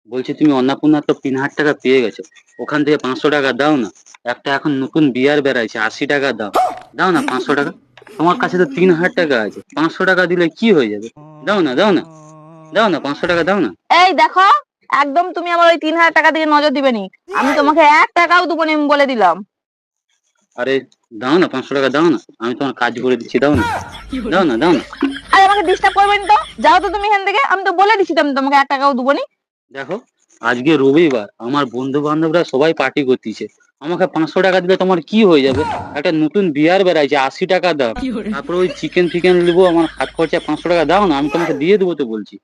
বলছি তুমি অন্নপূর্ণা তো ৩,০০০ টাকা পেয়ে গেছো, ওখান থেকে ৫০০ টাকা দাও না। একটা এখন নতুন বিয়ার বেড়াইছে, ৮০ টাকা দাও। দাও না ৫০০ টাকা। তোমার কাছে তো ৩,০০০ টাকা আছে, ৫০০ টাকা দিলে কি হয়ে যাবে? দাও না, দাও না, দাও না, ৫০০ টাকা দাও না। এই দেখো, একদম তুমি আমার ওই ৩,০০০ টাকা দিকে নজর দিবে নি। আমি তোমাকে ১ টাকাও দেবো না, আমি বলে দিলাম। আরে দাও না, ৫০০ টাকা দাও না, আমি তোমার কাজ করে দিচ্ছি, দাও না, দাও না, দাও না। আরে আমাকে ডিস্টার্ব করবেন তো, যাও তো তুমি এখান থেকে। আমি তো বলে দিচ্ছি তো আমি তোমাকে ১ টাকাও দেবো নি। দেখো, আজকে রবিবার, আমার বন্ধু বান্ধবরা সবাই পার্টি করতেছে, আমাকে ৫০০ টাকা দিলে তোমার কি হয়ে যাবে? একটা নতুন বিয়ার বেড়াইছে, ৮০ টাকা দাও। তারপরে ওই চিকেন ফিকেন নেবো, আমার হাত খরচা ৫০০ টাকা দাও না, আমি তোমাকে দিয়ে দেবো তো বলছি।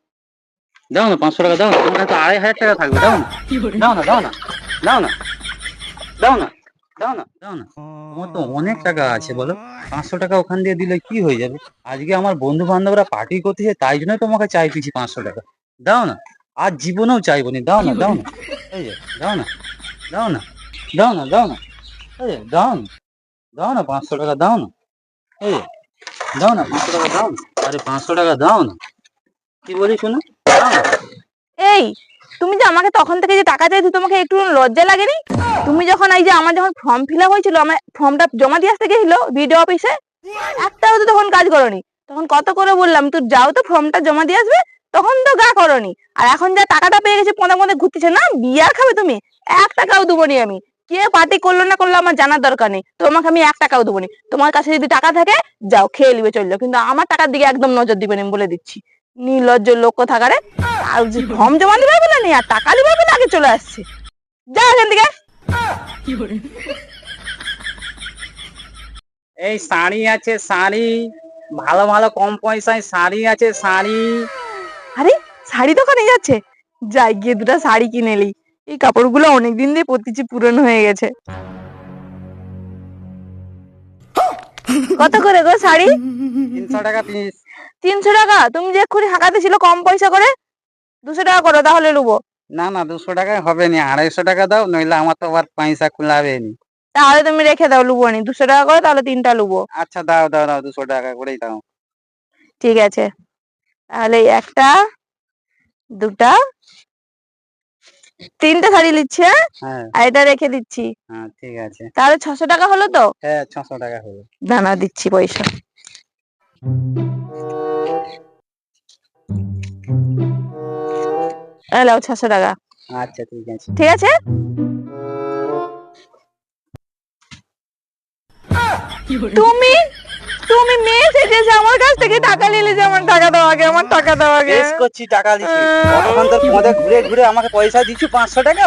দাও না ৫০০ টাকা দাও না, তোমার কাছে তো ২,৫০০ টাকা থাকবে, দাও না, দাও না, দাও না, দাও না, দাও না, দাও না, দাও না। তোমার তো অনেক টাকা আছে, বলো। ৫০০ টাকা ওখান দিয়ে দিলে কি হয়ে যাবে? আজকে আমার বন্ধু বান্ধবরা পার্টি করতেছে, তাই জন্য তোমাকে চাইতেছি ৫০০ টাকা। দাও না, আর জীবনেও চাইবো নি, দাও না, দাও না, এই যে দাও না, দাও না, দাও না, দাও না, এই যে দাও না, দাও না ৫০০ টাকা দাও না, এই যে দাও না ৫০০ টাকা দাও না, আরে ৫০০ টাকা দাও না, কি বলি শোনো, দাও না। এই, তুমি যে আমাকে তখন থেকে যে টাকা চাইছো, তোমাকে একটু লজ্জা লাগেনি? তুমি যখন এই যে আমার যখন ফর্ম ফিল আপ হয়েছিল, আমার ফর্মটা জমা দিয়ে আসতে গেছিল বিডিও অফিসে, একটাও তো তখন কাজ করনি। তখন কত করে বললাম তুই যাও তো ফর্মটা জমা দিয়ে আসবে, তখন তো গা করনি। আর এখন যা টাকাটা পেয়ে গেছে পদে পদে ঘুরতেছে না, বিয়ার খাবে তুমি? ১ টাকাও দেবো নি আমি। কে পার্টি করলো না করলো আমার জানার দরকার নেই, তোমাকে আমি ১ টাকাও দেবো নি। তোমার কাছে যদি টাকা থাকে যাও খেয়ে নিবে চললো, কিন্তু আমার টাকার দিকে একদম নজর দিবেন, আমি বলে দিচ্ছি। নির্লজ্জ লোক কোথাকারে। আর যে ফর্ম জমা দিবে বলে নি আর টাকা দিবে বলে আগে চলে আসছে। যা এখান থেকে। এই শাড়ি আছে, শাড়ি ভালো ভালো কম পয়সায় শাড়ি আছে, শাড়ি। আরে শাড়ি দোকানে যাচ্ছে, যাই গিয়ে দুটো শাড়ি কিনে নি। এই কাপড়গুলো অনেকদিন দিয়ে পরতেছি, পুরনো হয়ে গেছে। কত করে গো শাড়ি? ৩০০ টাকা পিস। ৩০০ টাকা? তুমি যে এক্ষুনি হাঁকাতে ছিল কম পয়সা করে, ২০০ টাকা করো তাহলে নেবো। না না, 200 টাকায় হবে নি, 250 টাকা দাও, নইলে আমার তো আবার পয়সা কুলাবে নি। তাহলে তুমি রেখে দাও, লুবো নি। ২০০ টাকা করে তাহলে 3টা লুবো। আচ্ছা দাও দাও দাও, 200 টাকা করেই দাও। ঠিক আছে, তাহলে একটা, দুটা, 3টে শাড়ি নিচ্ছি। হ্যাঁ, হ্যাঁ আর এটা রেখে দিচ্ছি। হ্যাঁ ঠিক আছে। তাহলে 600 টাকা হলো তো? হ্যাঁ 600 টাকা হলো। দানা দিচ্ছি পয়সা। এলাও 600 টাকা। আচ্ছা ঠিক আছে। ঠিক আছে। তুমি তুমি মেয়ে সেজেছে আমার কাছ থেকে টাকা নিলে, যে আমার টাকা দাও আগে, আমার টাকা দাও আগে। বেশ করছি, টাকা দিছি। কতক্ষণ তোর পদে ঘুরে ঘুরে আমাকে পয়সা দিচ্ছি 500 টাকা।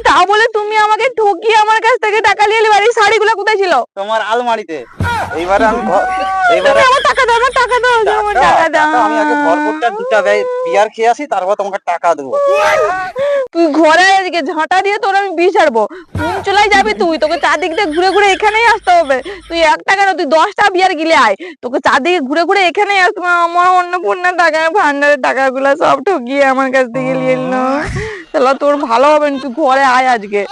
তা বলে তুমি আমাকে ঠকিয়ে আমার কাছ থেকে টাকা নিয়ে এলে। বাড়ির শাড়িগুলো কোথায় ছিল? তোমার আলমারিতে। এইবারে আমি তুমি আমার টাকা দাও, আমার টাকা দাও, আমার টাকা দাও। আমি আগে ভরপুরটা দুটা বিয়ার খেয়ে আসি, তারপর তোমাকে টাকা দেবো। তুই ঘরে এদিকে ঝাঁটা দিয়ে তোর আমি বিছাড়বো। কোন চলাই যাবি তুই? তোকে চারদিক দিয়ে ঘুরে ঘুরে এখানেই আসতে হবে। তুই 1 টাকা না, তুই 10টা বিয়ার গিলে আয়, তোকে চারদিকে ঘুরে ঘুরে এখানেই আসতে হবে। আমার অন্নপূর্ণার টাকা, ভান্ডারের টাকাগুলো সব ঠকিয়ে আমার কাছ থেকে নিয়ে এলো। তাহলে তোর ভালো হবে না, তুই ঘরে আয় আজকে।